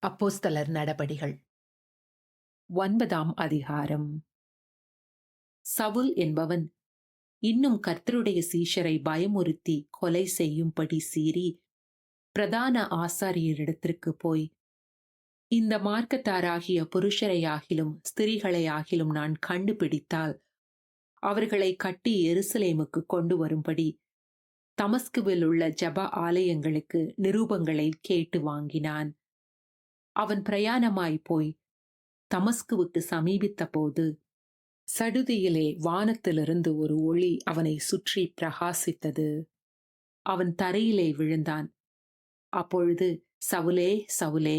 அப்போஸ்தலர் நடபடிகள் 9ஆம் அதிகாரம். சவுல் என்பவன் இன்னும் கர்த்தருடைய சீஷரை பயமுறுத்தி கொலை செய்யும்படி சீறி பிரதான ஆசாரியரிடத்திற்கு போய், இந்த மார்க்கத்தாராகிய புருஷரையாகிலும் ஸ்திரீகளையாகிலும் நான் கண்டுபிடித்தால் அவர்களை கட்டி எருசலேமுக்கு கொண்டு வரும்படி தமஸ்குவில் உள்ள ஜெப ஆலயங்களுக்கு நிரூபங்களை கேட்டு வாங்கினான். அவன் பிரயாணமாய் போய் தமஸ்குவுக்கு சமீபித்த போது சடுதியிலே வானத்திலிருந்து ஒரு ஒளி அவனை சுற்றி பிரகாசித்தது. அவன் தரையிலே விழுந்தான். அப்பொழுது, சவுலே, சவுலே,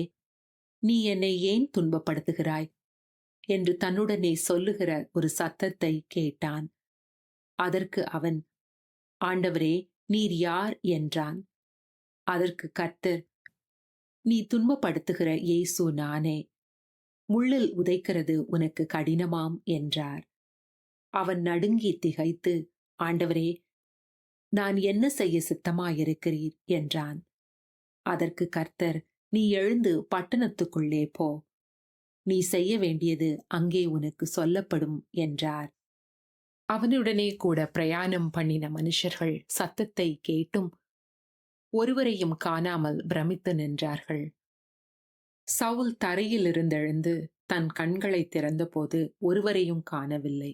நீ என்னை ஏன் துன்பப்படுத்துகிறாய் என்று தன்னுடனே சொல்லுகிற ஒரு சத்தத்தை கேட்டான். அதற்கு அவன், ஆண்டவரே, நீர் யார் என்றான். அதற்கு கர்த்தர், நீ துன்பப்படுத்துகிற இயேசு நானே. முள்ளில் உதைக்கிறது உனக்கு கடினமாம் என்றார். அவன் நடுங்கி திகைத்து, ஆண்டவரே, நான் என்ன செய்ய சித்தமாயிருக்கிறீர் என்றான். அதற்கு கர்த்தர், நீ எழுந்து பட்டணத்துக்குள்ளே போ. நீ செய்ய வேண்டியது அங்கே உனக்கு சொல்லப்படும் என்றார். அவனுடனே கூட பிரயாணம் பண்ணின மனுஷர்கள் சத்தத்தை கேட்டும் ஒருவரையும் காணாமல் பிரமித்து நின்றார்கள். சவுல் தரையில் இருந்தெழுந்து தன் கண்களை திறந்தபோது ஒருவரையும் காணவில்லை.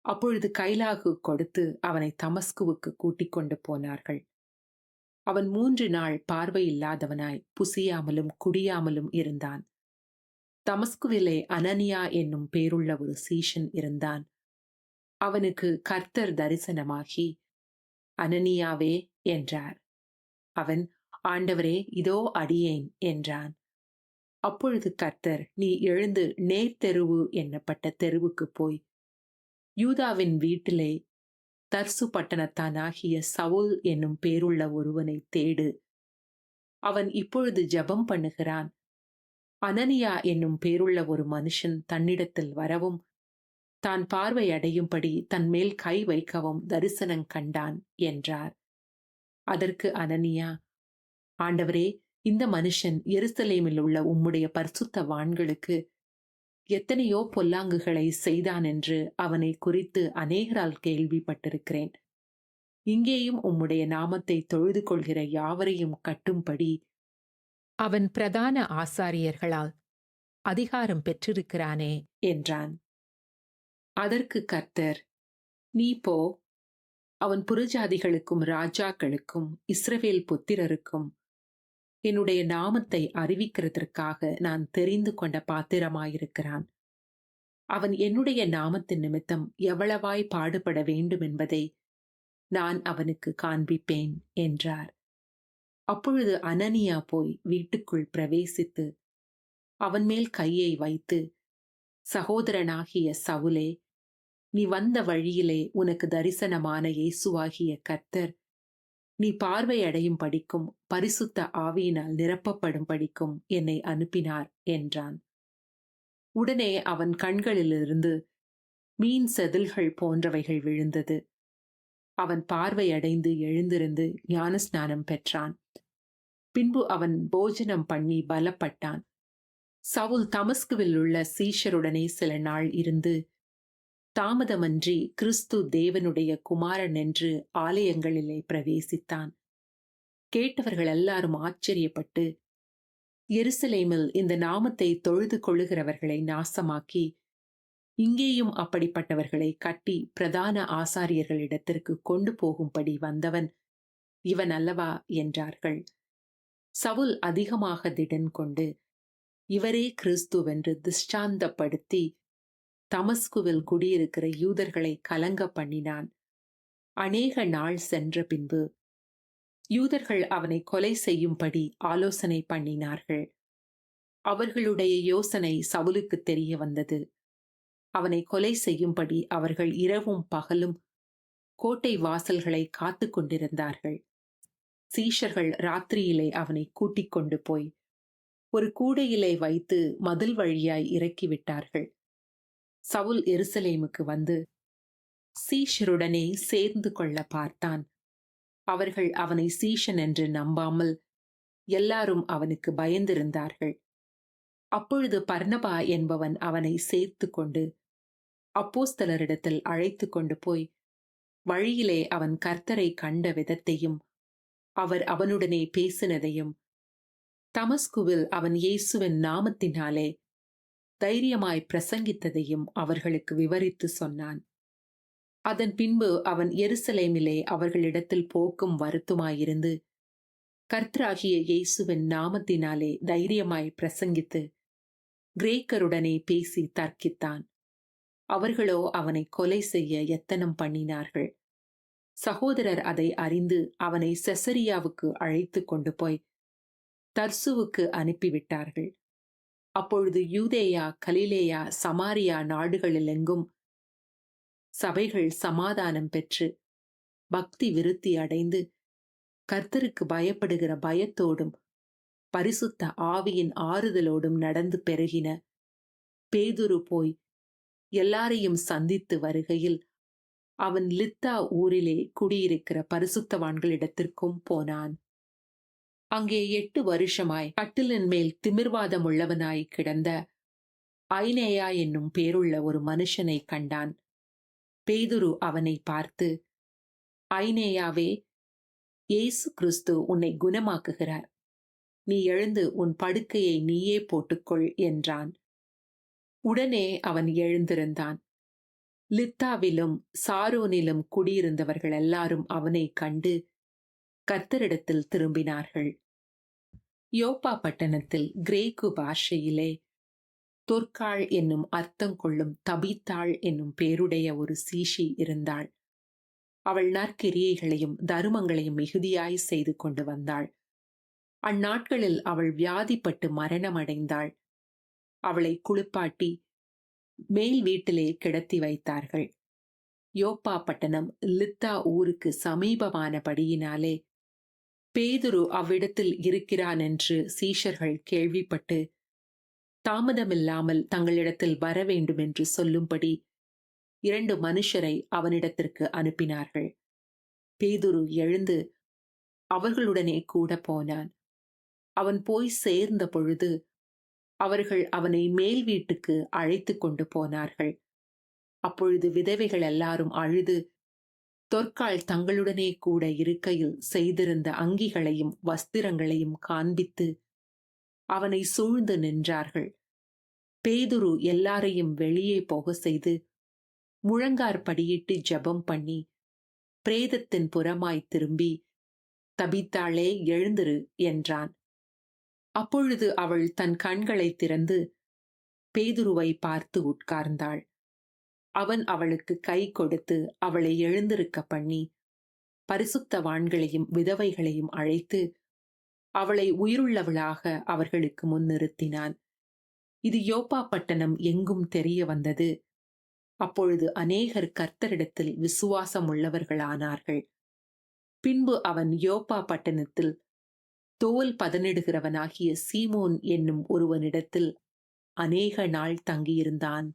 அப்பொழுது கைலாகு கொடுத்து அவனை தமஸ்குவுக்கு கூட்டிக் கொண்டு போனார்கள். அவன் 3 நாள் பார்வையில்லாதவனாய் புசியாமலும் குடியாமலும் இருந்தான். தமஸ்குவிலே அனனியா என்னும் பேருள்ள ஒரு சீஷன் இருந்தான். அவனுக்கு கர்த்தர் தரிசனமாகி, அனனியாவே என்றார். அவன், ஆண்டவரே, இதோ அடியேன் என்றான். அப்பொழுது கர்த்தர், நீ எழுந்து நேர்த்தெருவு என்னப்பட்ட தெருவுக்கு போய் யூதாவின் வீட்டிலே தர்சு பட்டணத்தானாகிய சவுல் என்னும் பேருள்ள ஒருவனை தேடு. அவன் இப்பொழுது ஜெபம் பண்ணுகிறான். அனனியா என்னும் பேருள்ள ஒரு மனுஷன் தன்னிடத்தில் வரவும் தான் பார்வை அடையும்படி தன் மேல் கை வைக்கவும் தரிசனம் கண்டான் என்றார். அதற்கு அனனியா, ஆண்டவரே, இந்த மனுஷன் எருசலேமில் உள்ள உம்முடைய பரிசுத்தவான்களுக்கு எத்தனையோ பொல்லாங்குகளை செய்தான் என்று அவனை குறித்து அநேகரால் கேள்விப்பட்டிருக்கிறேன். இங்கேயும் உம்முடைய நாமத்தை தொழுது கொள்கிற யாவரையும் கட்டும்படி அவன் பிரதான ஆசாரியர்களால் அதிகாரம் பெற்றிருக்கிறானே என்றான். அதற்கு கர்த்தர், நீ போ, அவன் புறஜாதிகளுக்கும் ராஜாக்களுக்கும் இஸ்ரவேல் புத்திரருக்கும் என்னுடைய நாமத்தை அறிவிக்கிறதற்காக நான் தெரிந்து கொண்ட பாத்திரமாயிருக்கிறான். அவன் என்னுடைய நாமத்தின் நிமித்தம் எவ்வளவாய் பாடுபட வேண்டும் என்பதை நான் அவனுக்கு காண்பிப்பேன் என்றார். அப்பொழுது அனனியா போய் வீட்டுக்குள் பிரவேசித்து அவன் மேல் கையை வைத்து, சகோதரனாகிய சவுலே, நீ வந்த வழியிலே உனக்கு தரிசனமான இயேசுவாகிய கர்த்தர் நீ பார்வை அடையும் படிக்கும் பரிசுத்த ஆவியினால் நிரப்பப்படும் படிக்கும் என்னை அனுப்பினார் என்றான். உடனே அவன் கண்களிலிருந்து மீன் செதில்கள் போன்றவைகள் விழுந்தது. அவன் பார்வை அடைந்து எழுந்திருந்து ஞானஸ்நானம் பெற்றான். பின்பு அவன் போஜனம் பண்ணி பலப்பட்டான். சவுல் தமஸ்குவில் உள்ள சீஷருடனே சில நாள் இருந்து தாமதமன்றி கிறிஸ்து தேவனுடைய குமாரன் என்று ஆலயங்களிலே பிரவேசித்தான். கேட்டவர்கள் எல்லாரும் ஆச்சரியப்பட்டு, எருசலேமில் இந்த நாமத்தை தொழுது கொள்ளுகிறவர்களை நாசமாக்கி இங்கேயும் அப்படிப்பட்டவர்களை கட்டி பிரதான ஆசாரியர்களிடத்திற்கு கொண்டு போகும்படி வந்தவன் இவன் அல்லவா என்றார்கள். சவுல் அதிகமாக திடன் கொண்டு இவரே கிறிஸ்துவென்று திஷ்டாந்தப்படுத்தி தமஸ்குவில் குடியிருக்கிற யூதர்களை கலங்க பண்ணினான். அநேக நாள் சென்ற பின்பு யூதர்கள் அவனை கொலை செய்யும்படி ஆலோசனை பண்ணினார்கள். அவர்களுடைய யோசனை சவுலுக்கு தெரிய வந்தது. அவனை கொலை செய்யும்படி அவர்கள் இரவும் பகலும் கோட்டை வாசல்களை காத்து கொண்டிருந்தார்கள். சீஷர்கள் ராத்திரியிலே அவனை கூட்டிக் கொண்டு போய் ஒரு கூடையிலே வைத்து மதில் வழியாய் இறக்கிவிட்டார்கள். சவுல் எருசலேமுக்கு வந்து சீஷருடனே சேர்ந்து கொள்ள பார்த்தான். அவர்கள் அவனை சீஷன் என்று நம்பாமல் எல்லாரும் அவனுக்கு பயந்திருந்தார்கள். அப்பொழுது பர்னபா என்பவன் அவனை சேர்த்து கொண்டு அப்போஸ்தலரிடத்தில் அழைத்து கொண்டு போய், வழியிலே அவன் கர்த்தரை கண்ட விதத்தையும் அவர் அவனுடனே பேசினதையும், தமஸ்குவில் அவன் இயேசுவின் நாமத்தினாலே தைரியமாய் பிரசங்கித்ததையும் அவர்களுக்கு விவரித்து சொன்னான். அதன் பின்பு அவன் எருசலேமிலே அவர்களிடத்தில் போக்கும் வருத்துமாயிருந்து, கர்த்தராகிய இயேசுவின் நாமத்தினாலே தைரியமாய் பிரசங்கித்து கிரேக்கருடனே பேசி தர்க்கித்தான். அவர்களோ அவனை கொலை செய்ய எத்தனம் பண்ணினார்கள். சகோதரர் அதை அறிந்து அவனை செசரியாவுக்கு அழைத்து கொண்டு போய் தர்சுவுக்கு அனுப்பிவிட்டார்கள். அப்பொழுது யூதேயா, கலிலேயா, சமாரியா நாடுகளிலெங்கும் சபைகள் சமாதானம் பெற்று பக்தி விருத்தி அடைந்து கர்த்தருக்கு பயப்படுகிற பயத்தோடும் பரிசுத்த ஆவியின் ஆறுதலோடும் நடந்து பெருகின. பேதுரு போய் எல்லாரையும் சந்தித்து வருகையில் அவன் லித்தா ஊரிலே குடியிருக்கிற பரிசுத்தவான்களிடத்திற்கும் போனான். அங்கே 8 வருஷமாய் கட்டிலின் மேல் திமிர்வாதம் உள்ளவனாய் கிடந்த ஐனேயா என்னும் பேருள்ள ஒரு மனுஷனை கண்டான். பேதுரு அவனை பார்த்து, ஐனேயாவே, இயேசு கிறிஸ்து உன்னை குணமாக்குகிறார். நீ எழுந்து உன் படுக்கையை நீயே போட்டுக்கொள் என்றான். உடனே அவன் எழுந்திருந்தான். லித்தாவிலும் சாரோனிலும் குடியிருந்தவர்கள் எல்லாரும் அவனை கண்டு கர்த்தரிடத்தில் திரும்பினார்கள். யோப்பா பட்டணத்தில் கிரேக்கு பாஷையிலே தொற்காள் என்னும் அர்த்தம் கொள்ளும் தபீத்தாள் என்னும் பேருடைய ஒரு சீஷி இருந்தாள். அவள் நற்கிரியைகளையும் தருமங்களையும் மிகுதியாய் செய்து கொண்டு வந்தாள். அந்நாட்களில் அவள் வியாதிப்பட்டு மரணமடைந்தாள். அவளை குளிப்பாட்டி மேல் வீட்டிலே கிடத்தி வைத்தார்கள். யோப்பா பட்டணம் லித்தா ஊருக்கு சமீபமானபடியினாலே பேதுரு அவ்விடத்தில் இருக்கிறான் என்று சீஷர்கள் கேள்விப்பட்டு தாமதமில்லாமல் தங்களிடத்தில் வர வேண்டும் என்று சொல்லும்படி 2 மனுஷரை அவனிடத்திற்கு அனுப்பினார்கள். பேதுரு எழுந்து அவர்களுடனே கூட போனான். அவன் போய் சேர்ந்த பொழுது அவர்கள் அவனை மேல் வீட்டுக்கு அழைத்து கொண்டு போனார்கள். அப்பொழுது விதவைகள் எல்லாரும் அழுது தொற்காள் தங்களுடனே கூட இருக்கையில் செய்திருந்த அங்கிகளையும் வஸ்திரங்களையும் காண்பித்து அவனை சூழ்ந்து நின்றார்கள். பேதுரு எல்லாரையும் வெளியே போக செய்து முழங்காற்படியிட்டு ஜெபம் பண்ணி பிரேதத்தின் புறமாய் திரும்பி, தபீத்தாளே, எழுந்திரு என்றான். அப்பொழுது அவள் தன் கண்களை திறந்து பேதுருவை பார்த்து உட்கார்ந்தாள். அவன் அவளுக்கு கை கொடுத்து அவளை எழுந்திருக்க பண்ணி பரிசுத்தவான்களையும் விதவைகளையும் அழைத்து அவளை உயிருள்ளவளாக அவர்களுக்கு முன் நிறுத்தினான். இது யோப்பா பட்டணம் எங்கும் தெரிய வந்தது. அப்பொழுது அநேகர் கர்த்தரிடத்தில் விசுவாசம் உள்ளவர்களானார்கள். பின்பு அவன் யோப்பா பட்டணத்தில் தோல் பதனிடுகிறவனாகிய சீமோன் என்னும் ஒருவனிடத்தில் அநேக நாள் தங்கியிருந்தான்.